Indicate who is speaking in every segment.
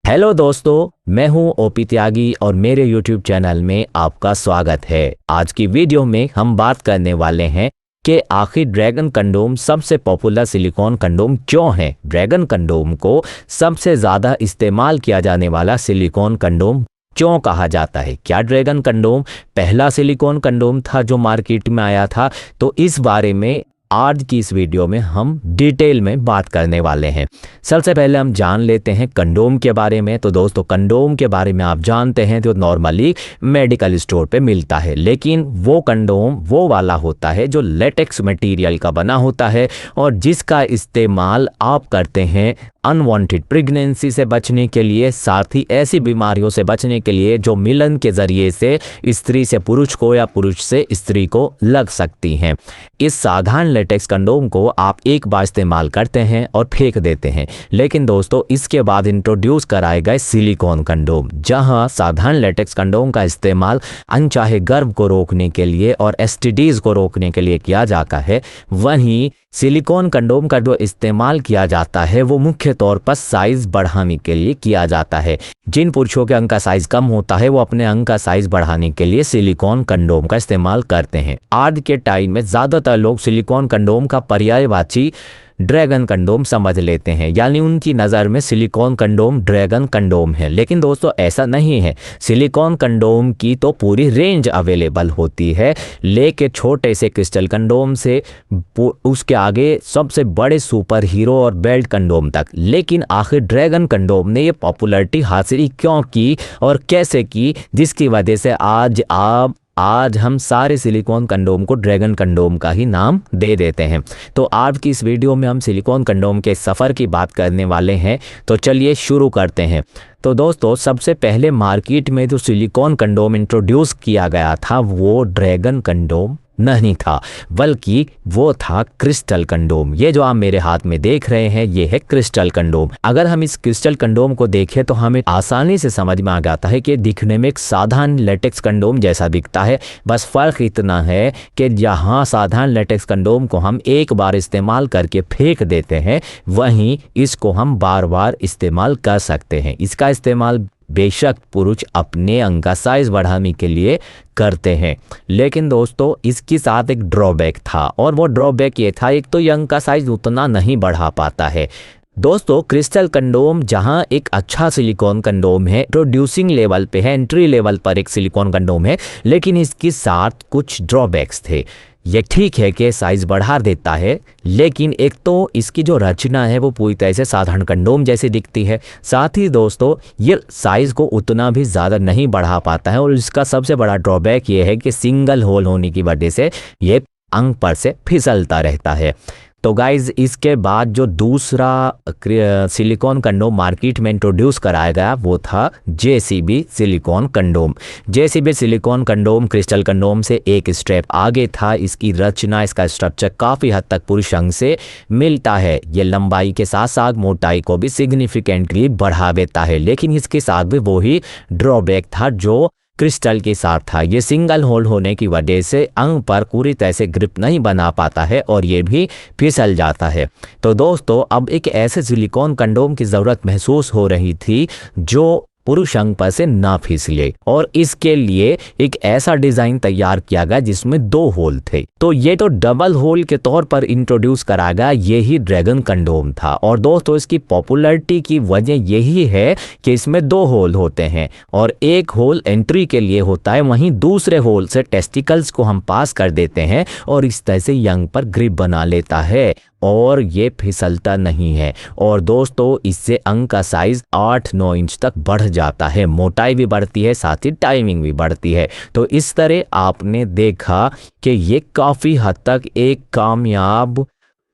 Speaker 1: Hello दोस्तों, मैं हूं ओपी त्यागी और मेरे यूट्यूब चैनल में आपका स्वागत है। आज की वीडियो में हम बात करने वाले हैं कि आखिर ड्रैगन कंडोम सबसे पॉपुलर सिलिकॉन कंडोम क्यों है। ड्रैगन कंडोम को सबसे ज़्यादा इस्तेमाल किया जाने वाला सिलिकॉन कंडोम क्यों कहा जाता है। क्या ड्रैगन कंडोम पहला सिलिकॉन कंडोम था जो मार्केट में आया था? तो इस बारे में आज की इस वीडियो में हम डिटेल में बात करने वाले हैं। सबसे पहले हम जान लेते हैं कंडोम के बारे में। तो दोस्तों, कंडोम के बारे में आप जानते हैं जो नॉर्मली मेडिकल स्टोर पे मिलता है, लेकिन वो कंडोम वो वाला होता है जो लेटेक्स मटेरियल का बना होता है और जिसका इस्तेमाल आप करते हैं अनवांटेड प्रेगनेंसी से बचने के लिए, साथ ही ऐसी बीमारियों से बचने के लिए जो मिलन के ज़रिए से स्त्री से पुरुष को या पुरुष से स्त्री को लग सकती हैं। इस साधारण लेटेक्स कंडोम को आप एक बार इस्तेमाल करते हैं और फेंक देते हैं, लेकिन दोस्तों इसके बाद इंट्रोड्यूस कराए गए सिलिकॉन कंडोम, जहां साधारण लेटेक्स कंडोम का इस्तेमाल अनचाहे गर्भ को रोकने के लिए और एसटीडीज को रोकने के लिए किया जाता है, वहीं सिलिकॉन कंडोम का जो इस्तेमाल किया जाता है वो मुख्य तौर पर साइज बढ़ाने के लिए किया जाता है। जिन पुरुषों के अंग का साइज कम होता है वो अपने अंग का साइज बढ़ाने के लिए सिलिकॉन कंडोम का इस्तेमाल करते हैं। आज के टाइम में ज़्यादातर लोग सिलिकॉन कंडोम का पर्यायवाची ड्रैगन कंडोम समझ लेते हैं, यानी उनकी नज़र में सिलिकॉन कंडोम ड्रैगन कंडोम है। लेकिन दोस्तों ऐसा नहीं है। सिलिकॉन कंडोम की तो पूरी रेंज अवेलेबल होती है, लेके छोटे से क्रिस्टल कंडोम से उसके आगे सबसे बड़े सुपर हीरो और बेल्ट कंडोम तक। लेकिन आखिर ड्रैगन कंडोम ने ये पॉपुलैरिटी हासिल क्यों की और कैसे की, जिसकी वजह से आज हम सारे सिलिकॉन कंडोम को ड्रैगन कंडोम का ही नाम दे देते हैं। तो आज की इस वीडियो में हम सिलिकॉन कंडोम के सफ़र की बात करने वाले हैं। तो चलिए शुरू करते हैं। तो दोस्तों, सबसे पहले मार्केट में जो सिलिकॉन कंडोम इंट्रोड्यूस किया गया था वो ड्रैगन कंडोम नहीं था, बल्कि वो था क्रिस्टल कंडोम। ये जो आप मेरे हाथ में देख रहे हैं ये है क्रिस्टल कंडोम। अगर हम इस क्रिस्टल कंडोम को देखें तो हमें आसानी से समझ में आ जाता है कि दिखने में एक साधारण लेटेक्स कंडोम जैसा दिखता है। बस फ़र्क इतना है कि जहाँ साधारण लेटेक्स कंडोम को हम एक बार इस्तेमाल करके फेंक देते हैं, वहीं इसको हम बार बार इस्तेमाल कर सकते हैं। इसका इस्तेमाल बेशक पुरुष अपने अंग का साइज बढ़ाने के लिए करते हैं, लेकिन दोस्तों इसके साथ एक ड्रॉबैक था, और वो ड्रॉबैक ये था, एक तो ये अंग का साइज उतना नहीं बढ़ा पाता है। दोस्तों, क्रिस्टल कंडोम जहां एक अच्छा सिलिकॉन कंडोम है, प्रोड्यूसिंग लेवल पे है, एंट्री लेवल पर एक सिलिकॉन कंडोम है, लेकिन इसके साथ कुछ ड्रॉबैक्स थे। ये ठीक है कि साइज़ बढ़ा देता है, लेकिन एक तो इसकी जो रचना है वो पूरी तरह से साधारण कंडोम जैसी दिखती है। साथ ही दोस्तों ये साइज़ को उतना भी ज़्यादा नहीं बढ़ा पाता है, और इसका सबसे बड़ा ड्रॉबैक ये है कि सिंगल होल होने की वजह से ये अंग पर से फिसलता रहता है। तो गाइज़, इसके बाद जो दूसरा सिलिकॉन कंडोम मार्केट में इंट्रोड्यूस कराया गया वो था JCB silicon condom. JCB silicon condom crystal condom से एक स्टेप आगे था। इसकी रचना, इसका स्ट्रक्चर काफ़ी हद तक पुरुष अंग से मिलता है। ये लंबाई के साथ साथ मोटाई को भी सिग्निफिकेंटली बढ़ा देता है, लेकिन इसके साथ भी वही ड्रॉबैक था जो क्रिस्टल के साथ था। ये सिंगल होल होने की वजह से अंग पर पूरी तरह से ग्रिप नहीं बना पाता है और ये भी फिसल जाता है। तो दोस्तों, अब एक ऐसे सिलिकॉन कंडोम की ज़रूरत महसूस हो रही थी जो पुरुष अंग पर से ना फिसले, और इसके लिए एक ऐसा डिज़ाइन तैयार किया गया जिसमें 2 होल थे। तो ये तो डबल होल के तौर पर इंट्रोड्यूस करा गया, यही ड्रैगन कंडोम था। और दोस्तों इसकी पॉपुलैरिटी की वजह यही है कि इसमें 2 होल होते हैं, और एक होल एंट्री के लिए होता है, वहीं दूसरे होल से टेस्टिकल्स को हम पास कर देते हैं और इस तरह से अंग पर ग्रिप बना लेता है और ये फिसलता नहीं है। और दोस्तों इससे अंग का साइज 8-9 इंच तक बढ़ जाता है, मोटाई भी बढ़ती है, साथ ही टाइमिंग भी बढ़ती है। तो इस तरह आपने देखा कि ये काफ़ी हद तक एक कामयाब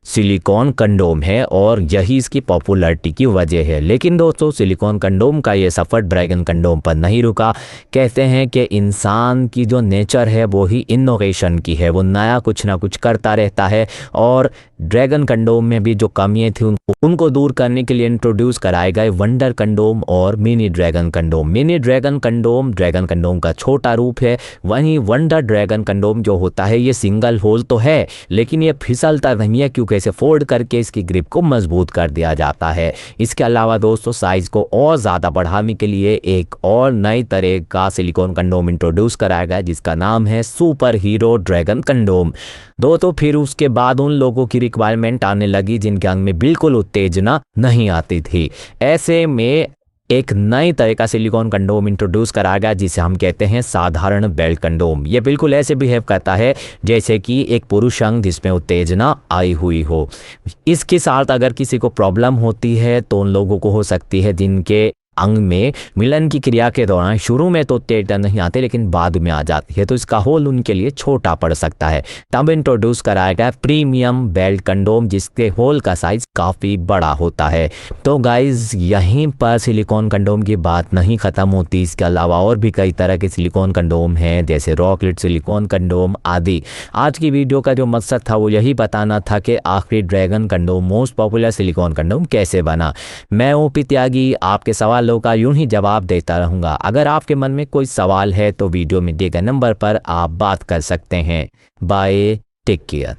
Speaker 1: सिलिकॉन कंडोम है और यही इसकी पॉपुलैरिटी की वजह है। लेकिन दोस्तों सिलिकॉन कंडोम का ये सफ़र ड्रैगन कंडोम पर नहीं रुका। कहते हैं कि इंसान की जो नेचर है वो ही इनोवेशन की है, वो नया कुछ ना कुछ करता रहता है, और ड्रैगन कंडोम में भी जो कमियां थी उनको दूर करने के लिए इंट्रोड्यूस कराए गए वंडर कंडोम और mini dragon condom. Mini dragon condom का छोटा रूप है, वहीं वंडर ड्रैगन कंडोम जो होता है ये सिंगल होल तो है लेकिन ये फिसलता नहीं है क्योंकि इसे फोल्ड करके इसकी ग्रिप को मजबूत कर दिया जाता है। इसके अलावा दोस्तों साइज को और ज़्यादा बढ़ाने के लिए एक और नई तरह का सिलिकॉन कंडोम इंट्रोड्यूस कराया गया जिसका नाम है सुपर हीरो ड्रैगन कंडोम। तो फिर उसके बाद उन लोगों की रिक्वायरमेंट आने लगी जिनके अंग में बिल्कुल उत्तेजना नहीं आती थी। ऐसे में एक नई तरह का सिलिकॉन कंडोम इंट्रोड्यूस कराया गया जिसे हम कहते हैं साधारण बेल्ट कंडोम। ये बिल्कुल ऐसे बिहेव करता है जैसे कि एक पुरुष अंग जिसमें उत्तेजना आई हुई हो। इसके साथ अगर किसी को प्रॉब्लम होती है तो उन लोगों को हो सकती है जिनके अंग में मिलन की क्रिया के दौरान शुरू में तो उत्तेजना नहीं आती लेकिन बाद में आ जाती है, तो इसका होल उनके लिए छोटा पड़ सकता है। तब इंट्रोड्यूस कराया गया प्रीमियम बेल्ट कंडोम जिसके होल का साइज काफ़ी बड़ा होता है। तो गाइज यहीं पर सिलिकॉन कंडोम की बात नहीं ख़त्म होती, इसके अलावा और भी कई तरह के सिलिकॉन कंडोम हैं जैसे रॉकलेट सिलिकॉन कंडोम आदि। आज की वीडियो का जो मकसद था वो यही बताना था कि आखिर dragon condom most popular silicon condom कैसे बना। मैं ओपी त्यागी आपके सवालों का यूं ही जवाब देता रहूंगा। अगर आपके मन में कोई सवाल है तो वीडियो में दिए गए नंबर पर आप बात कर सकते हैं। Bye, take care.